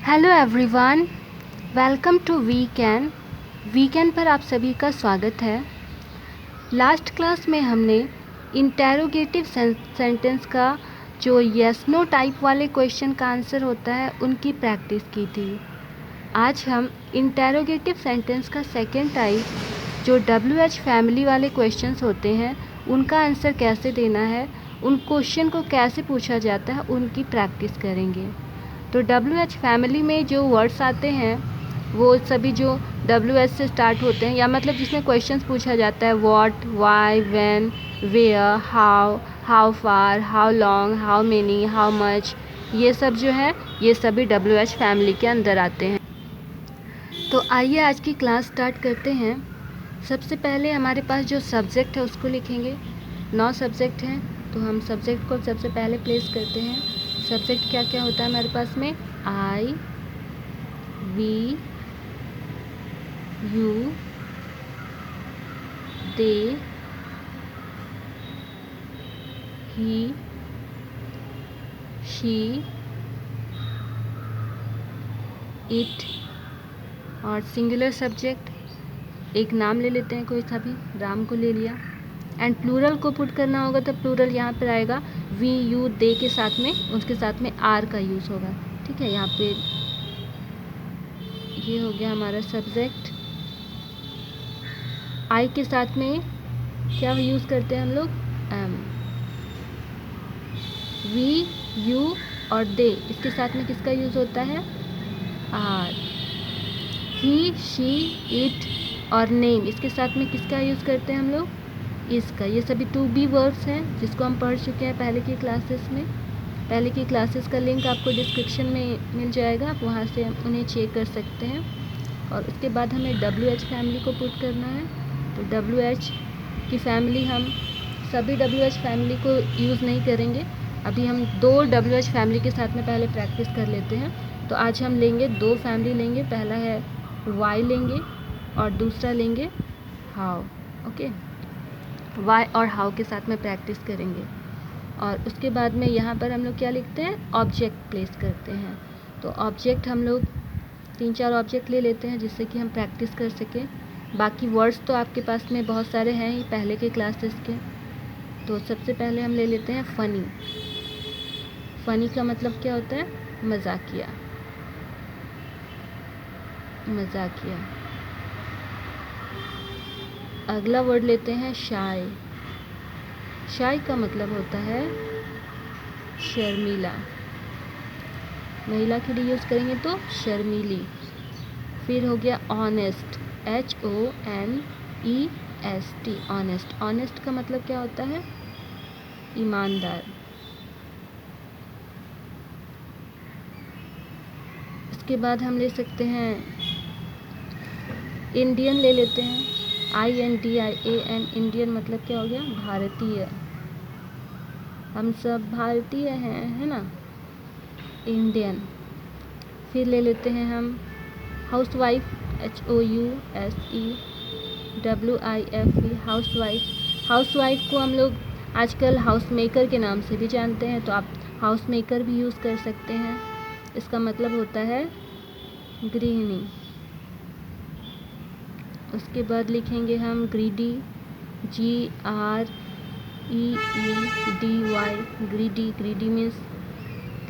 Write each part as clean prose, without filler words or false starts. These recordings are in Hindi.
Hello everyone, welcome to weekend पर आप सभी का स्वागत है। लास्ट क्लास में हमने इंटेरोगेटिव सेंटेंस का जो यस नो टाइप वाले क्वेश्चन का आंसर होता है उनकी प्रैक्टिस की थी। आज हम इंटेरोगेटिव सेंटेंस का सेकेंड टाइप जो WH फैमिली वाले क्वेश्चंस होते हैं उनका आंसर कैसे देना है, उन क्वेश्चन को कैसे पूछा जाता है, उनकी प्रैक्टिस करेंगे। तो WH फैमिली में जो वर्ड्स आते हैं वो सभी जो WH से स्टार्ट होते हैं, या मतलब जिसमें क्वेश्चंस पूछा जाता है what, why, when, where, how far, how long, how many, how much, ये सब जो है ये सभी WH फैमिली के अंदर आते हैं। तो आइए आज की क्लास स्टार्ट करते हैं। सबसे पहले हमारे पास जो सब्जेक्ट है उसको लिखेंगे। 9 सब्जेक्ट हैं तो हम सब्जेक्ट को सबसे पहले प्लेस करते हैं। सब्जेक्ट क्या क्या होता है हमारे पास में? I, we, you, they, he, she, it. और सिंगुलर सब्जेक्ट एक नाम ले लेते हैं, कोई सा भी, राम को ले लिया। एंड प्लूरल को पुट करना होगा तो प्लूरल यहाँ पर आएगा वी, यू, दे के साथ में, उसके साथ में आर का यूज़ होगा। ठीक है, यहाँ पे ये हो गया हमारा सब्जेक्ट। आई के साथ में क्या यूज़ करते हैं हम लोग? एम। वी, यू और दे, इसके साथ में किसका यूज़ होता है? आर। ही, शी, इट और नेम, इसके साथ में किसका यूज़ करते हैं हम लोग? इसका। ये सभी टू बी वर्ड्स हैं जिसको हम पढ़ चुके हैं पहले की क्लासेस में। पहले की क्लासेस का लिंक आपको डिस्क्रिप्शन में मिल जाएगा, आप वहाँ से उन्हें चेक कर सकते हैं। और उसके बाद हमें WH फैमिली को पुट करना है। तो WH की फैमिली, हम सभी WH फैमिली को यूज़ नहीं करेंगे। अभी हम 2 WH फैमिली के साथ में पहले प्रैक्टिस कर लेते हैं। तो आज हम लेंगे 2 फैमिली लेंगे। पहला है वाई लेंगे और दूसरा लेंगे हाउ। ओके, वाई और हाउ के साथ में प्रैक्टिस करेंगे। और उसके बाद में यहाँ पर हम लोग क्या लिखते हैं? ऑब्जेक्ट प्लेस करते हैं। तो ऑब्जेक्ट हम लोग 3-4 ऑब्जेक्ट ले लेते हैं जिससे कि हम प्रैक्टिस कर सकें। बाकी वर्ड्स तो आपके पास में बहुत सारे हैं ही पहले के क्लासेस के। तो सबसे पहले हम ले लेते हैं फ़नी। फ़नी का मतलब क्या होता है? मजाकिया। मजाकिया। अगला वर्ड लेते हैं शाय। शाय का मतलब होता है शर्मीला। महिला के लिए यूज़ करेंगे तो शर्मीली। फिर हो गया ऑनेस्ट, HONEST, ऑनेस्ट। ऑनेस्ट का मतलब क्या होता है? ईमानदार। इसके बाद हम ले सकते हैं इंडियन, ले लेते हैं INDIAN। इंडियन मतलब क्या हो गया? भारतीय। हम सब भारतीय हैं, है ना? इंडियन। फिर ले लेते हैं हम हाउसवाइफ, HOUSEWIFE, हाउसवाइफ। हाउसवाइफ को हम लोग आजकल हाउस मेकर के नाम से भी जानते हैं, तो आप हाउस मेकर भी यूज़ कर सकते हैं। इसका मतलब होता है गृहिणी। उसके बाद लिखेंगे हम greedy, GREEDY, greedy. Greedy means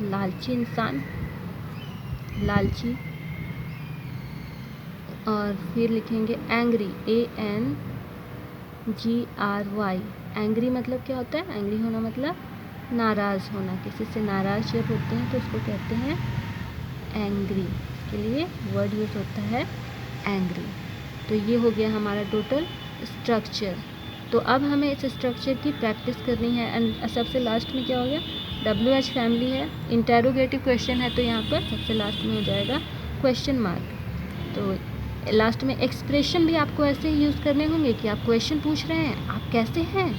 लालची इंसान, लालची। और फिर लिखेंगे एंग्री, ANGRY। एंग्री मतलब क्या होता है? एंग्री होना मतलब नाराज़ होना। किसी से नाराज़ जब होते हैं तो उसको कहते हैं एंग्री। इसके लिए वर्ड यूज़ होता है एंग्री। तो ये हो गया हमारा टोटल स्ट्रक्चर। तो अब हमें इस स्ट्रक्चर की प्रैक्टिस करनी है। एंड सबसे लास्ट में क्या हो गया? WH फैमिली है, इंटेरोगेटिव क्वेश्चन है, तो यहाँ पर सबसे लास्ट में हो जाएगा क्वेश्चन मार्क। तो लास्ट में एक्सप्रेशन भी आपको ऐसे ही यूज़ करने होंगे कि आप क्वेश्चन पूछ रहे हैं, आप कैसे हैं,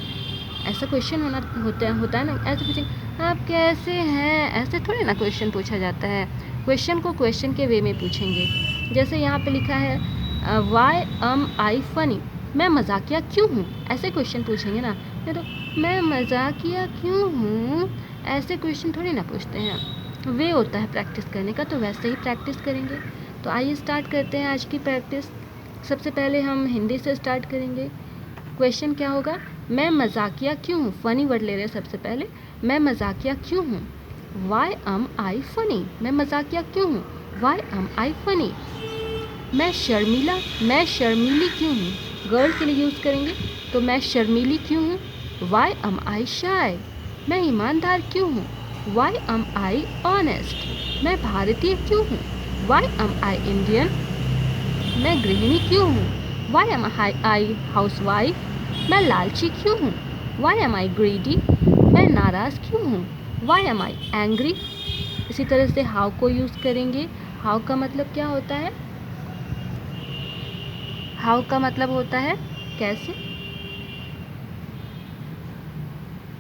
ऐसा क्वेश्चन होता है ना। ऐसे पूछेंगे आप कैसे हैं, ऐसे थोड़ी ना क्वेश्चन पूछा जाता है। क्वेश्चन को क्वेश्चन के वे में पूछेंगे। जैसे यहाँ पे लिखा है वाई एम आई फनी, मैं मजाकिया क्यों हूँ, ऐसे क्वेश्चन पूछेंगे ना। नहीं तो मैं मजाकिया क्यों हूँ, ऐसे क्वेश्चन थोड़ी ना पूछते हैं, वे होता है प्रैक्टिस करने का, तो वैसे ही प्रैक्टिस करेंगे। तो आइए स्टार्ट करते हैं आज की प्रैक्टिस। सबसे पहले हम हिंदी से स्टार्ट करेंगे। क्वेश्चन क्या होगा, मैं मजाकिया क्यों हूँ। फ़नी वर्ड ले रहे हैं सबसे पहले, मैं मजाकिया क्यों हूँ। वाई एम आई फ़नी, मैं मजाकिया क्यों हूँ। वाई एम आई फ़नी। मैं शर्मीली क्यों हूँ। गर्ल के लिए यूज़ करेंगे, तो मैं शर्मीली क्यों हूँ। वाई एम आई शाय, मैं ईमानदार क्यों हूँ। वाई एम आई ऑनेस्ट, मैं भारतीय क्यों हूँ। वाई एम आई इंडियन, मैं गृहिणी क्यों हूँ। वाई एम आई हाउसवाइफ, मैं लालची क्यों हूँ। वाई एम आई ग्रीडी, मैं नाराज़ क्यों हूँ। वाई एम आई एंग्री। इसी तरह से हाउ को यूज़ करेंगे। हाउ का मतलब क्या होता है, हाउ का मतलब होता है कैसे,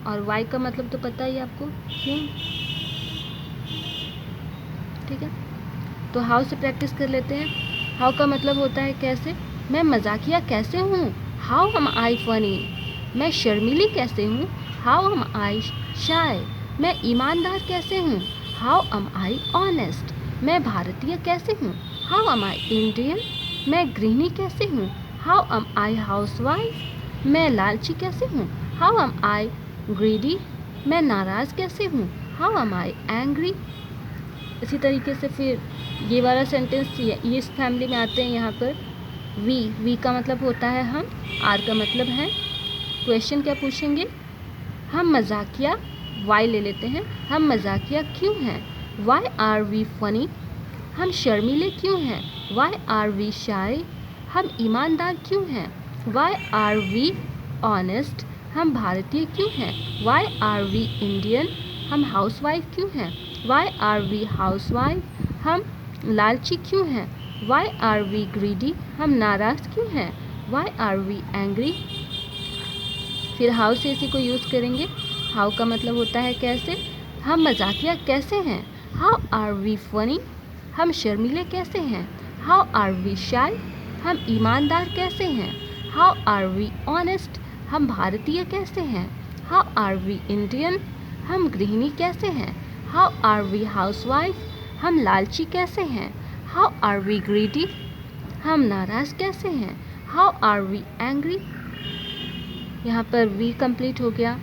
और वाई का मतलब तो पता ही आपको, क्यों। ठीक है, तो हाउ से प्रैक्टिस कर लेते हैं। हाउ का मतलब होता है कैसे। मैं मजाकिया कैसे हूँ। How am I funny. मैं शर्मीली कैसे हूँ। हाउ एम आई शाय। मैं ईमानदार कैसे हूँ। How am I honest. मैं भारतीय कैसे हूँ। How am I Indian. मैं गृहिणी कैसे हूँ। How am I housewife. मैं लालची कैसे हूँ। How am I greedy. मैं नाराज़ कैसे हूँ। How am I angry. इसी तरीके से फिर ये वाला सेंटेंस ये इस फैमिली में आते हैं। यहाँ पर वी का मतलब होता है हम, आर का मतलब है। क्वेश्चन क्या पूछेंगे, हम मजाकिया, वाई ले लेते हैं, हम मजाकिया क्यों हैं। Why are we funny. हम शर्मीले क्यों हैं। Why are we shy. हम ईमानदार क्यों हैं। Why are we honest. हम भारतीय क्यों हैं। Why are we Indian. हम हाउसवाइफ क्यों हैं। Why are we housewife. हम लालची क्यों हैं। Why are we greedy. हम नाराज़ क्यों हैं। Why are we angry. फिर हाउ से इसी को यूज़ करेंगे। हाउ का मतलब होता है कैसे। हम मजाकिया कैसे हैं। How are we funny. हम शर्मीले कैसे हैं। How are we shy. हम ईमानदार कैसे हैं। How are we honest. हम भारतीय कैसे हैं। How are we Indian. हम गृहिणी कैसे हैं। How are we housewife. हम लालची कैसे हैं। How are we greedy. हम नाराज़ कैसे हैं। How are we angry. यहाँ पर वी कंप्लीट हो गया।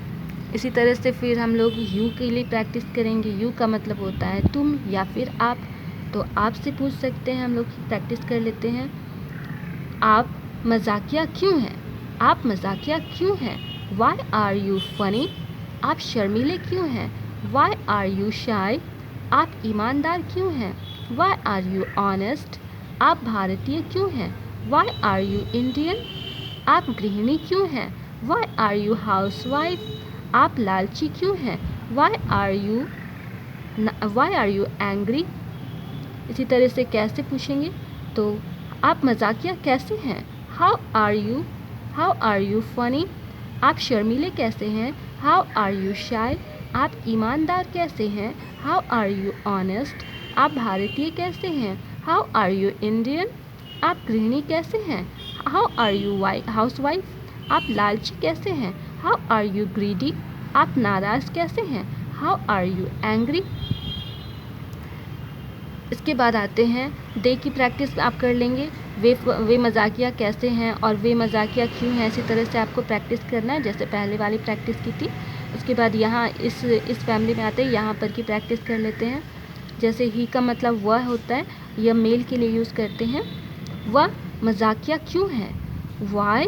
इसी तरह से फिर हम लोग यू के लिए प्रैक्टिस करेंगे। यू का मतलब होता है तुम या फिर आप, तो आप से पूछ सकते हैं, हम लोग प्रैक्टिस कर लेते हैं। आप मजाकिया क्यों हैं। आप मजाकिया क्यों हैं। Why are you funny. आप शर्मीले क्यों हैं। Why are you shy. आप ईमानदार क्यों हैं। Why are you honest. आप भारतीय क्यों हैं। Why are you Indian. आप गृहिणी क्यों हैं। Why are you housewife. आप लालची क्यों हैं। Why are you angry. इसी तरह से कैसे पूछेंगे, तो आप मजाकिया कैसे हैं। How are you funny. आप शर्मीले कैसे हैं। How are you shy. आप ईमानदार कैसे हैं। How are you honest. आप भारतीय कैसे हैं। How are you Indian. आप गृहिणी कैसे हैं। How are you housewife. आप लालची कैसे हैं। How are you greedy. आप नाराज़ कैसे हैं। How are you angry. इसके बाद आते हैं दे की प्रैक्टिस आप कर लेंगे। वे मजाकिया कैसे हैं और वे मजाकिया क्यों हैं, इसी तरह से आपको प्रैक्टिस करना है जैसे पहले वाली प्रैक्टिस की थी। उसके बाद यहाँ इस फैमिली में आते हैं, यहाँ पर की प्रैक्टिस कर लेते हैं। जैसे ही का मतलब वह होता है, यह मेल के लिए यूज़ करते हैं। वह मजाकिया क्यों है। Why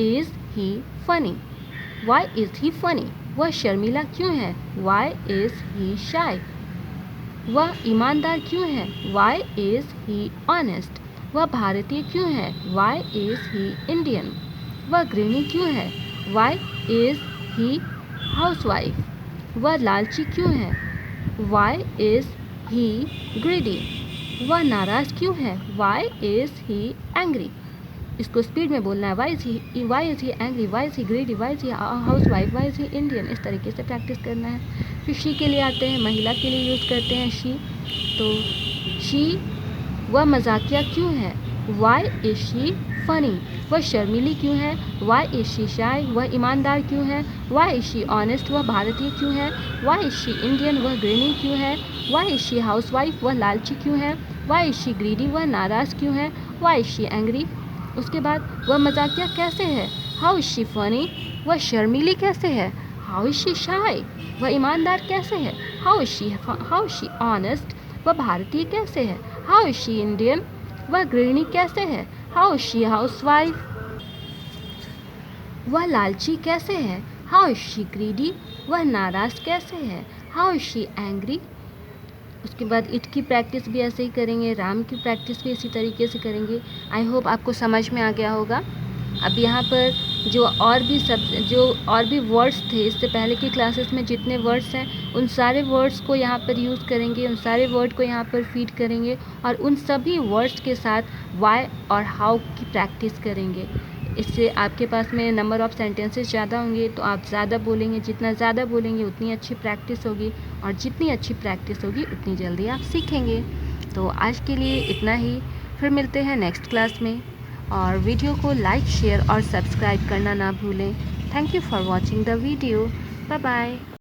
is he funny. Why is he funny. वह शर्मीला क्यों है। Why is he shy. वह ईमानदार क्यों है। Why is he honest. वह भारतीय क्यों है। Why is he Indian. वह गृहिणी क्यों है। Why is he housewife. वह लालची क्यों है। Why is he greedy. वह नाराज़ क्यों है। Why is he angry. इसको स्पीड में बोलना है। Why is he angry. Y is he greedy. Why is he housewife. Why is he Indian. इस तरीके से प्रैक्टिस करना है। फिर शी के लिए आते हैं, महिला के लिए यूज़ करते हैं शी। तो शी, वह मजाकिया क्यों है। वाई इज़ शी फनी, वह शर्मीली क्यों है? वाई इज शी शाय, वह ईमानदार क्यों है? वाई इज शी ऑनेस्ट, वह भारतीय क्यों है? वाई इज शी इंडियन, वह गृहिणी क्यों है? Why is she housewife, वह लालची क्यों है? वाई इज शी ग्रीडी, वह नाराज़ क्यों है? Why is she angry. उसके बाद वह मजाकिया कैसे है? हाउ इज शी फनी, वह शर्मीली कैसे है? हाउ इज शी शाय, वह ईमानदार कैसे है? हाउ इज शी ऑनेस्ट, वह भारतीय कैसे है? हाउ इज शी इंडियन, वह गृहिणी कैसे है? How is she housewife, वह लालची कैसे है? हाउ इज शी ग्रीडी, वह नाराज़ कैसे है? How is she angry. उसके बाद इट की प्रैक्टिस भी ऐसे ही करेंगे, राम की प्रैक्टिस भी इसी तरीके से करेंगे। आई होप आपको समझ में आ गया होगा। अब यहाँ पर जो और भी वर्ड्स थे इससे पहले की क्लासेस में, जितने वर्ड्स हैं उन सारे वर्ड्स को यहाँ पर यूज़ करेंगे, उन सारे वर्ड को यहाँ पर फीड करेंगे और उन सभी वर्ड्स के साथ वाई और हाउ की प्रैक्टिस करेंगे। इससे आपके पास में नंबर ऑफ़ सेंटेंसेस ज़्यादा होंगे, तो आप ज़्यादा बोलेंगे। जितना ज़्यादा बोलेंगे उतनी अच्छी प्रैक्टिस होगी, और जितनी अच्छी प्रैक्टिस होगी उतनी जल्दी आप सीखेंगे। तो आज के लिए इतना ही, फिर मिलते हैं नेक्स्ट क्लास में। और वीडियो को लाइक, शेयर और सब्सक्राइब करना ना भूलें। Thank you for watching the video. Bye bye.